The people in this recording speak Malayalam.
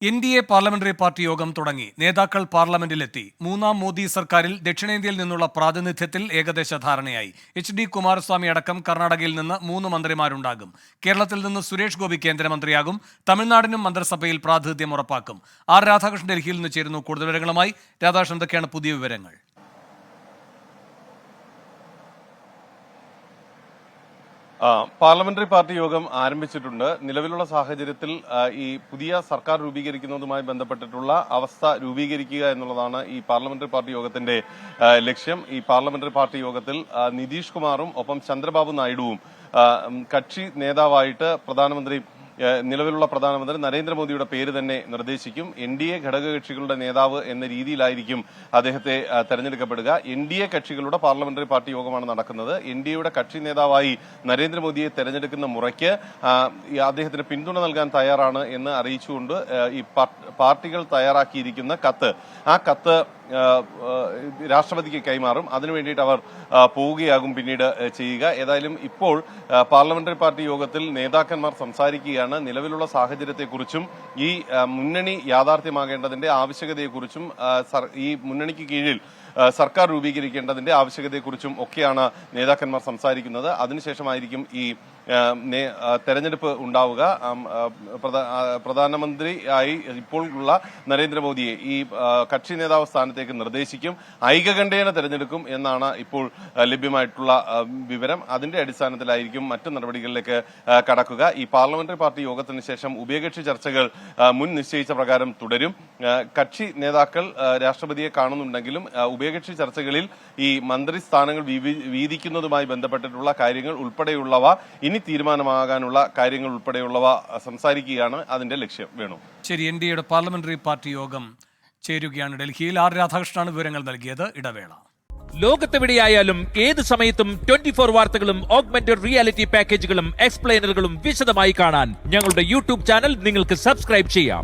NDA പാർലമെന്ററി പാർട്ടി യോഗം തുടങ്ങി. നേതാക്കൾ പാർലമെന്റിലെത്തി. മൂന്നാം മോദി സർക്കാരിൽ ദക്ഷിണേന്ത്യയിൽ നിന്നുള്ള പ്രാതിനിധ്യത്തിൽ ഏകദേശ ധാരണയായി. HD കുമാരസ്വാമി അടക്കം കർണാടകയിൽ നിന്ന് 3 മന്ത്രിമാരുണ്ടാകും. കേരളത്തിൽ നിന്ന് സുരേഷ് ഗോപി കേന്ദ്രമന്ത്രിയാകും. തമിഴ്നാടിനും മന്ത്രിസഭയിൽ പ്രാതിനിധ്യം ഉറപ്പാക്കും. R രാധാകൃഷ്ണൻ ഡൽഹിയിൽ നിന്ന് ചേരുന്നു. കൂടുതൽ വിവരങ്ങളുമായി. രാധാകൃഷ്ണൻ, എന്തൊക്കെയാണ് പുതിയ വിവരങ്ങൾ? പാർലമെന്ററി പാർട്ടി യോഗം ആരംഭിച്ചിട്ടുണ്ട്. നിലവിലുള്ള സാഹചര്യത്തിൽ ഈ പുതിയ സർക്കാർ രൂപീകരിക്കുന്നതുമായി ബന്ധപ്പെട്ടിട്ടുള്ള അവസ്ഥ രൂപീകരിക്കുക എന്നുള്ളതാണ് ഈ പാർലമെന്ററി പാർട്ടി യോഗത്തിന്റെ ലക്ഷ്യം. ഈ പാർലമെന്ററി പാർട്ടി യോഗത്തിൽ നിതീഷ് കുമാറും ഒപ്പം ചന്ദ്രബാബു നായിഡുവും കക്ഷി നേതാവായിട്ട് നിലവിലുള്ള പ്രധാനമന്ത്രി നരേന്ദ്രമോദിയുടെ പേര് തന്നെ നിർദ്ദേശിക്കും. NDA ഘടകകക്ഷികളുടെ നേതാവ് എന്ന രീതിയിലായിരിക്കും അദ്ദേഹത്തെ തെരഞ്ഞെടുക്കപ്പെടുക. NDA കക്ഷികളുടെ പാർലമെന്ററി പാർട്ടി യോഗമാണ് നടക്കുന്നത്. NDAയുടെ കക്ഷി നേതാവായി നരേന്ദ്രമോദിയെ തെരഞ്ഞെടുക്കുന്ന മുറയ്ക്ക് അദ്ദേഹത്തിന് പിന്തുണ നൽകാൻ തയ്യാറാണ് എന്ന് അറിയിച്ചുകൊണ്ട് ഈ പാർട്ടികൾ തയ്യാറാക്കിയിരിക്കുന്ന ആ കത്ത് രാഷ്ട്രപതിക്ക് കൈമാറും. അതിനുവേണ്ടിയിട്ട് അവർ പോവുകയാകും പിന്നീട് ചെയ്യുക. ഏതായാലും ഇപ്പോൾ പാർലമെന്ററി പാർട്ടി യോഗത്തിൽ നേതാക്കന്മാർ സംസാരിക്കുകയാണ്. നിലവിലുള്ള സാഹചര്യത്തെക്കുറിച്ചും ഈ മുന്നണി യാഥാർത്ഥ്യമാകേണ്ടതിന്റെ ആവശ്യകതയെക്കുറിച്ചും ഈ മുന്നണിക്ക് കീഴിൽ സർക്കാർ രൂപീകരിക്കേണ്ടതിന്റെ ആവശ്യകതയെക്കുറിച്ചും ഒക്കെയാണ് നേതാക്കന്മാർ സംസാരിക്കുന്നത്. അതിനുശേഷമായിരിക്കും ഈ തെരഞ്ഞെടുപ്പ് ഉണ്ടാവുക. പ്രധാനമന്ത്രിയായി ഇപ്പോൾ ഉള്ള നരേന്ദ്രമോദിയെ ഈ കക്ഷി നേതാവ് സ്ഥാനത്തേക്ക് നിർദ്ദേശിക്കും. ഐകകണ്ഠേന തെരഞ്ഞെടുക്കും എന്നാണ് ഇപ്പോൾ ലഭ്യമായിട്ടുള്ള വിവരം. അതിന്റെ അടിസ്ഥാനത്തിലായിരിക്കും മറ്റു നടപടികളിലേക്ക് കടക്കുക. ഈ പാർലമെന്ററി പാർട്ടി യോഗത്തിന് ശേഷം ഉഭയകക്ഷി ചർച്ചകൾ മുൻ നിശ്ചയിച്ച പ്രകാരം തുടരും. കക്ഷി നേതാക്കൾ രാഷ്ട്രപതിയെ കാണുന്നുണ്ടെങ്കിലും ഉഭയകക്ഷി ചർച്ചകളിൽ ഈ മന്ത്രിസ്ഥാനങ്ങൾ വീതിക്കുന്നതുമായി ബന്ധപ്പെട്ടിട്ടുള്ള കാര്യങ്ങൾ ഉൾപ്പെടെയുള്ളവ, ഇനി തീരുമാനമാകാനുള്ള കാര്യങ്ങൾ ഉൾപ്പെടെയുള്ളവ സംസാരിക്കുകയാണ് അതിന്റെ ലക്ഷ്യം. വേണു, ശരി. NDAയുടെ പാർലമെന്ററി പാർട്ടി യോഗം ചേരുകയാണ് ഡൽഹിയിൽ. R രാധാകൃഷ്ണനാണ് വിവരങ്ങൾ നൽകിയത്. ഇടവേള. ലോകത്തെവിടെയായാലും ഏത് സമയത്തും 24 വാർത്തകളും ഓഗ്മെന്റഡ് റിയാലിറ്റി പാക്കേജുകളും എക്സ്പ്ലെയിനറുകളും വിശദമായി കാണാൻ ഞങ്ങളുടെ YouTube ചാനൽ നിങ്ങൾക്ക് സബ്സ്ക്രൈബ് ചെയ്യാം.